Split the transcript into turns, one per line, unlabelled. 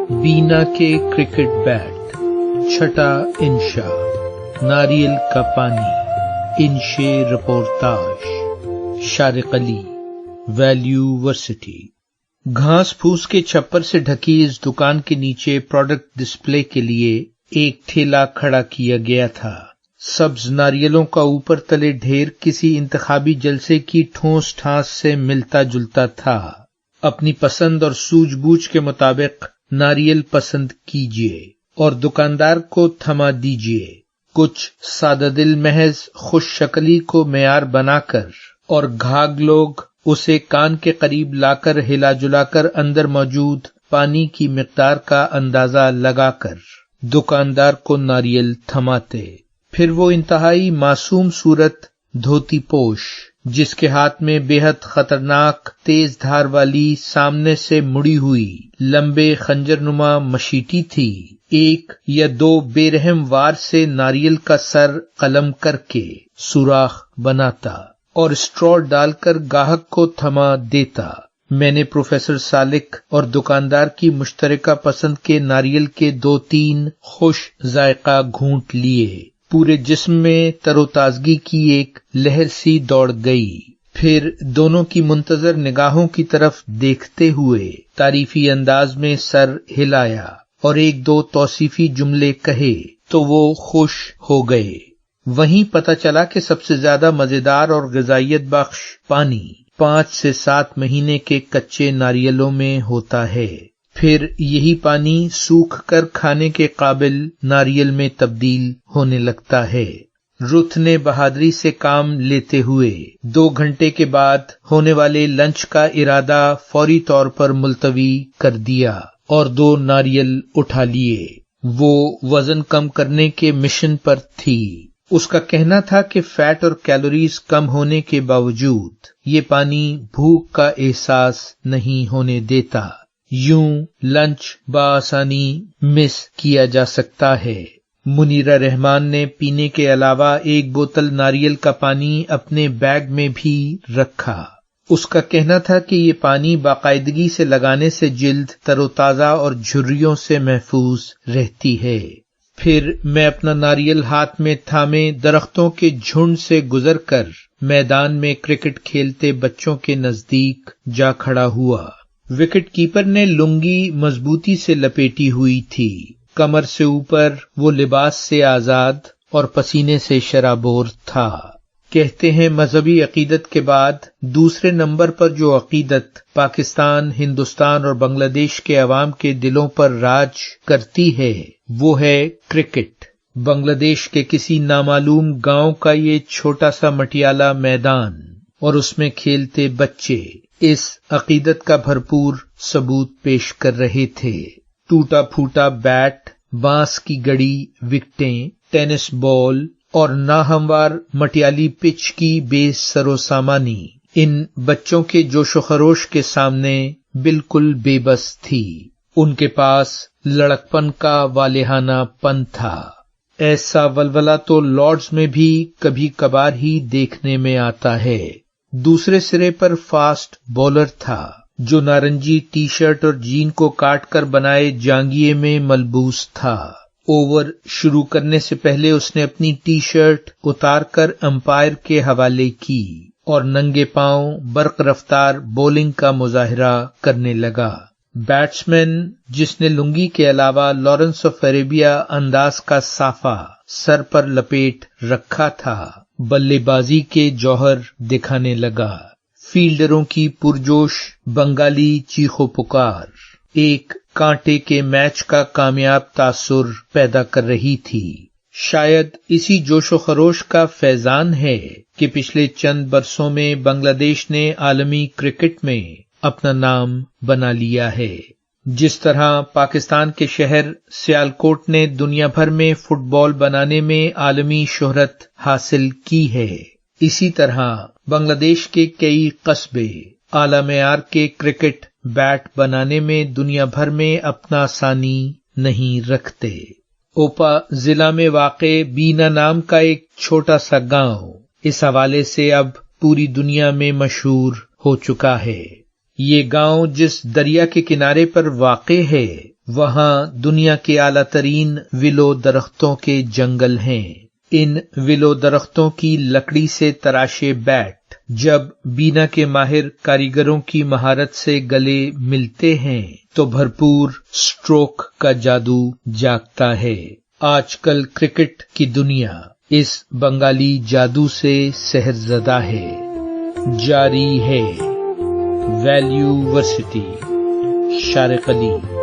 बीना के cricket bat, छठा इंशा, नारियल का पानी, इंशे रिपोर्टाज, शारिक अली, वैल्यू वर्सिटी। घास फूस के छप्पर से ढकी इस दुकान के नीचे प्रोडक्ट डिस्प्ले के लिए एक ठेला खड़ा किया गया था। सब्ज नारियलों का ऊपर तले ढेर किसी इंतखाबी जलसे की ठोस ठास से मिलता जुलता था। अपनी पसंद और सूझबूझ के मुताबिक नारियल पसंद कीजिए और दुकानदार को थमा दीजिए। कुछ सादादिल महज खुश शक्ली को मेयार बनाकर और घाग लोग उसे कान के करीब लाकर हिला जुलाकर अंदर मौजूद पानी की मिकदार का अंदाजा लगाकर दुकानदार को नारियल थमाते। फिर वो इंतहाई मासूम सूरत धोती पोश, जिसके हाथ में बेहद खतरनाक तेज धार वाली सामने से मुड़ी हुई लंबे खंजरनुमा मशीटी थी, एक या दो बेरहम वार से नारियल का सर कलम करके सुराख बनाता और स्ट्रॉ डालकर गाहक को थमा देता। मैंने प्रोफेसर सालिक और दुकानदार की मुश्तरका पसंद के नारियल के 2-3 खुश जायका घूंट लिए। पूरे जिस्म में तरोताजगी की एक लहर सी दौड़ गई। फिर दोनों की मुंतजर निगाहों की तरफ देखते हुए तारीफी अंदाज में सर हिलाया और 1-2 तौसीफी जुमले कहे तो वो खुश हो गए। वहीं पता चला कि सबसे ज्यादा मजेदार और ग़िज़ाइयत बख्श पानी 5 से 7 महीने के कच्चे नारियलों में होता है। फिर यही पानी सूख कर खाने के काबिल नारियल में तब्दील होने लगता है। रुथ ने बहादुरी से काम लेते हुए 2 घंटे के बाद होने वाले लंच का इरादा फौरी तौर पर मुलतवी कर दिया और 2 नारियल उठा लिए। वो वजन कम करने के मिशन पर थी। उसका कहना था कि फैट और कैलोरीज कम होने के बावजूद ये पानी भूख का एहसास नहीं होने देता। यूं लंच बासानी मिस किया जा सकता है। मुनीरा रहमान ने पीने के अलावा 1 बोतल नारियल का पानी अपने बैग में भी रखा। उसका कहना था कि ये पानी बाकायदगी से लगाने से जिल्द तरोताजा और झुर्रियों से महफूज रहती है। फिर मैं अपना नारियल हाथ में थामे दरख्तों के झुंड से गुजरकर मैदान में क्रिकेट खेलते बच्चों के नजदीक जा खड़ा हुआ। विकेट कीपर ने लुंगी मजबूती से लपेटी हुई थी। कमर से ऊपर वो लिबास से आजाद और पसीने से शराबोर था। कहते हैं मजहबी अकीदत के बाद दूसरे नंबर पर जो अकीदत पाकिस्तान, हिंदुस्तान और बांग्लादेश के अवाम के दिलों पर राज करती है वो है क्रिकेट। बांग्लादेश के किसी नामालूम गांव का ये छोटा सा मटियाला मैदान और उसमें खेलते बच्चे इस अकीदत का भरपूर सबूत पेश कर रहे थे। टूटा फूटा बैट, बांस की गड़ी, विकटें, टेनिस बॉल और नाहमवार मटियाली पिच की बेसरो सामानी इन बच्चों के जोशो खरोश के सामने बिल्कुल बेबस थी। उनके पास लड़कपन का वालेहानापन था। ऐसा वलवला तो लॉर्ड्स में भी कभी कभार ही देखने में आता है। दूसरे सिरे पर फास्ट बॉलर था जो नारंगी टी शर्ट और जीन को काट कर बनाए जांगिए में मलबूस था। ओवर शुरू करने से पहले उसने अपनी टी शर्ट उतार कर अंपायर के हवाले की और नंगे पांव बर्क रफ्तार बॉलिंग का मुजाहिरा करने लगा। बैट्समैन जिसने लुंगी के अलावा लॉरेंस ऑफ अरेबिया अंदाज का साफा सर पर लपेट रखा था, बल्लेबाजी के जौहर दिखाने लगा। फील्डरों की पुरजोश बंगाली चीखो पुकार एक कांटे के मैच का कामयाब तासुर पैदा कर रही थी। शायद इसी जोशो खरोश का फैजान है कि पिछले चंद बरसों में बांग्लादेश ने आलमी क्रिकेट में अपना नाम बना लिया है। जिस तरह पाकिस्तान के शहर सियालकोट ने दुनिया भर में फुटबॉल बनाने में आलमी शोहरत हासिल की है, इसी तरह बांग्लादेश के कई कस्बे आला मेयार के क्रिकेट बैट बनाने में दुनिया भर में अपना सानी नहीं रखते। ओपा जिला में वाक़े बीना नाम का एक छोटा सा गांव इस हवाले से अब पूरी दुनिया में मशहूर हो चुका है। ये गांव जिस दरिया के किनारे पर वाक़े है وہاں دنیا کے اعلیٰ ترین ولو درختوں کے جنگل ہیں۔ ان ولو درختوں کی لکڑی سے تراشے بیٹ جب بینا کے ماہر کاریگروں کی مہارت سے گلے ملتے ہیں تو بھرپور سٹروک کا جادو جاگتا ہے۔ آج کل کرکٹ کی دنیا اس بنگالی جادو سے سحر زدہ ہے۔ جاری ہے ویلیو ورسٹی، شارق علی۔